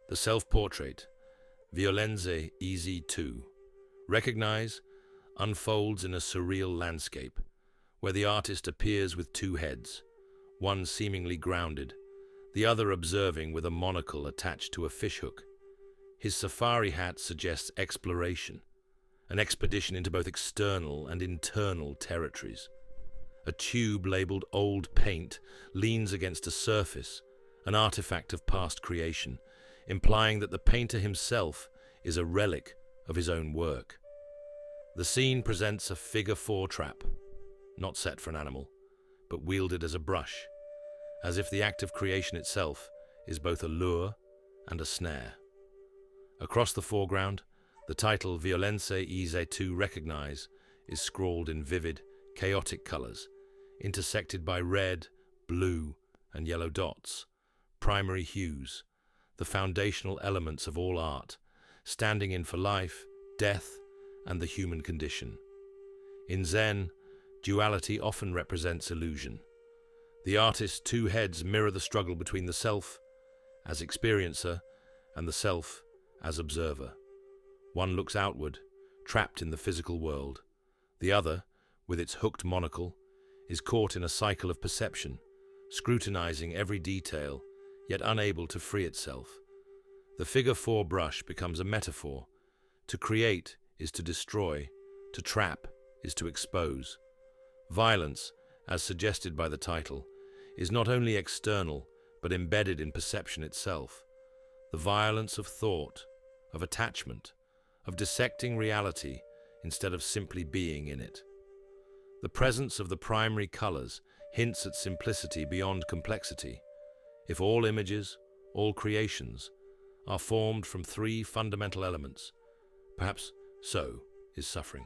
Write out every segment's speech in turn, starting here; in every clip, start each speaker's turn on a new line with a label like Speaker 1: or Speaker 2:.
Speaker 1: The self-portrait, Violenze EZ2 Recognize, unfolds in a surreal landscape, where the artist appears with two heads, one seemingly grounded, the other observing with a monocle attached to a fishhook. His safari hat suggests exploration, an expedition into both external and internal territories. A tube labeled Old Paint leans against a surface, an artifact of past creation, implying that the painter himself is a relic of his own work. The scene presents a figure-4 trap, not set for an animal, but wielded as a brush, as if the act of creation itself is both a lure and a snare. Across the foreground, the title Violenze EZ2 Recognize is scrawled in vivid, chaotic colors, intersected by red, blue, and yellow dots, primary hues, the foundational elements of all art, standing in for life, death, and the human condition. In Zen, duality often represents illusion. The artist's two heads mirror the struggle between the self as experiencer and the self as observer. One looks outward, trapped in the physical world. The other, with its hooked monocle, is caught in a cycle of perception, scrutinizing every detail, yet unable to free itself. The figure-4 brush becomes a metaphor. To create is to destroy, to trap is to expose. Violence, as suggested by the title, is not only external, but embedded in perception itself. The violence of thought, of attachment, of dissecting reality instead of simply being in it. The presence of the primary colors hints at simplicity beyond complexity. If all images, all creations, are formed from three fundamental elements, perhaps so is suffering.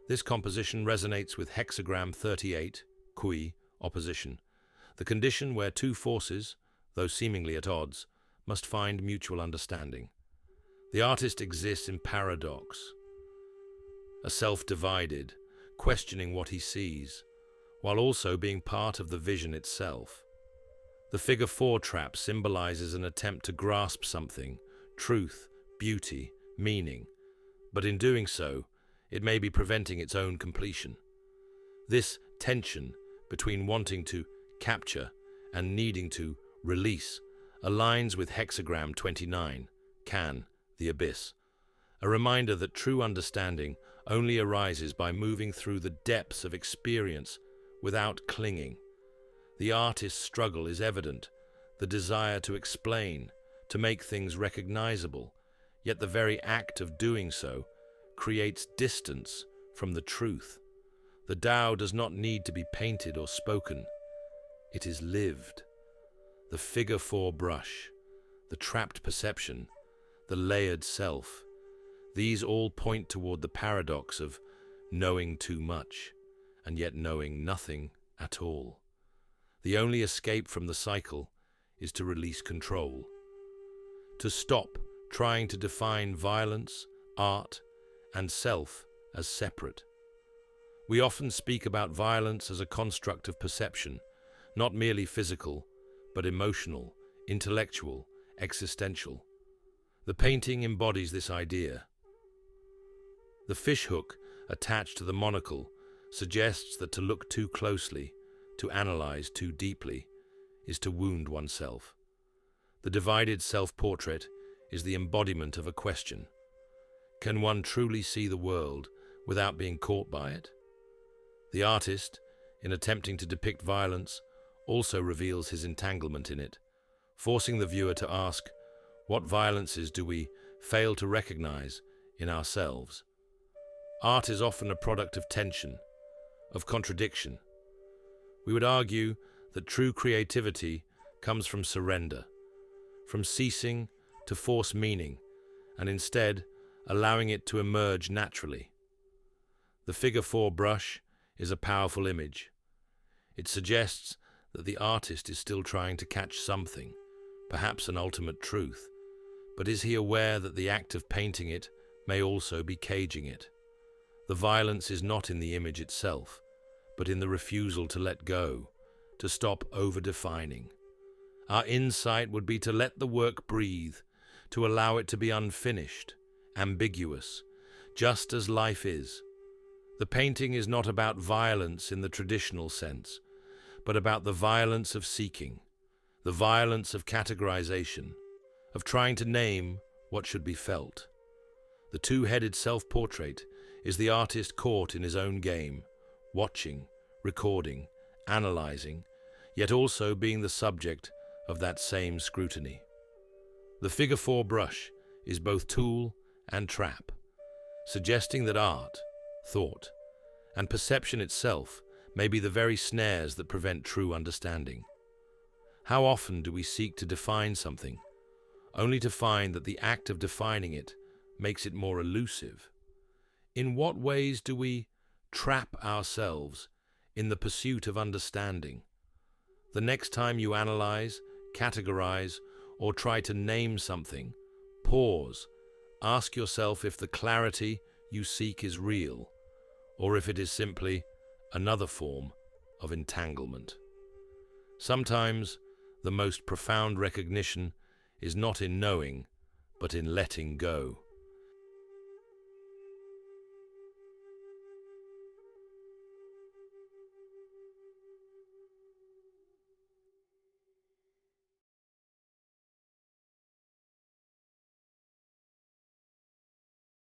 Speaker 1: This composition resonates with hexagram 38, kui, opposition, the condition where two forces, though seemingly at odds, must find mutual understanding. The artist exists in paradox, a self divided, questioning what he sees, while also being part of the vision itself. The figure-4 trap symbolizes an attempt to grasp something, truth, beauty, meaning, but in doing so, it may be preventing its own completion. This tension between wanting to capture and needing to release aligns with hexagram 29, Can, the abyss, a reminder that true understanding only arises by moving through the depths of experience without clinging. The artist's struggle is evident, the desire to explain, to make things recognizable, yet the very act of doing so creates distance from the truth. The Tao does not need to be painted or spoken. It is lived. The figure-4 brush, the trapped perception, the layered self, these all point toward the paradox of knowing too much and yet knowing nothing at all. The only escape from the cycle is to release control, to stop trying to define violence, art, and self as separate. We often speak about violence as a construct of perception, not merely physical, but emotional, intellectual, existential. The painting embodies this idea. The fishhook attached to the monocle suggests that to look too closely, to analyze too deeply, is to wound oneself. The divided self-portrait is the embodiment of a question. Can one truly see the world without being caught by it? The artist, in attempting to depict violence, also reveals his entanglement in it, forcing the viewer to ask, what violences do we fail to recognize in ourselves? Art is often a product of tension, of contradiction. We would argue that true creativity comes from surrender, from ceasing to force meaning, and instead allowing it to emerge naturally. The figure-4 brush is a powerful image. It suggests that the artist is still trying to catch something, perhaps an ultimate truth, but is he aware that the act of painting it may also be caging it? The violence is not in the image itself, but in the refusal to let go, to stop over-defining. Our insight would be to let the work breathe, to allow it to be unfinished, ambiguous, just as life is. The painting is not about violence in the traditional sense, but about the violence of seeking, the violence of categorization, of trying to name what should be felt. The two-headed self-portrait is the artist caught in his own game, watching, recording, analyzing, yet also being the subject of that same scrutiny. The figure four brush is both tool and trap, suggesting that art, thought, and perception itself may be the very snares that prevent true understanding. How often do we seek to define something, only to find that the act of defining it makes it more elusive? In what ways do we trap ourselves in the pursuit of understanding? The next time you analyze, categorize, or try to name something, pause, ask yourself if the clarity you seek is real, or if it is simply another form of entanglement. Sometimes the most profound recognition is not in knowing, but in letting go.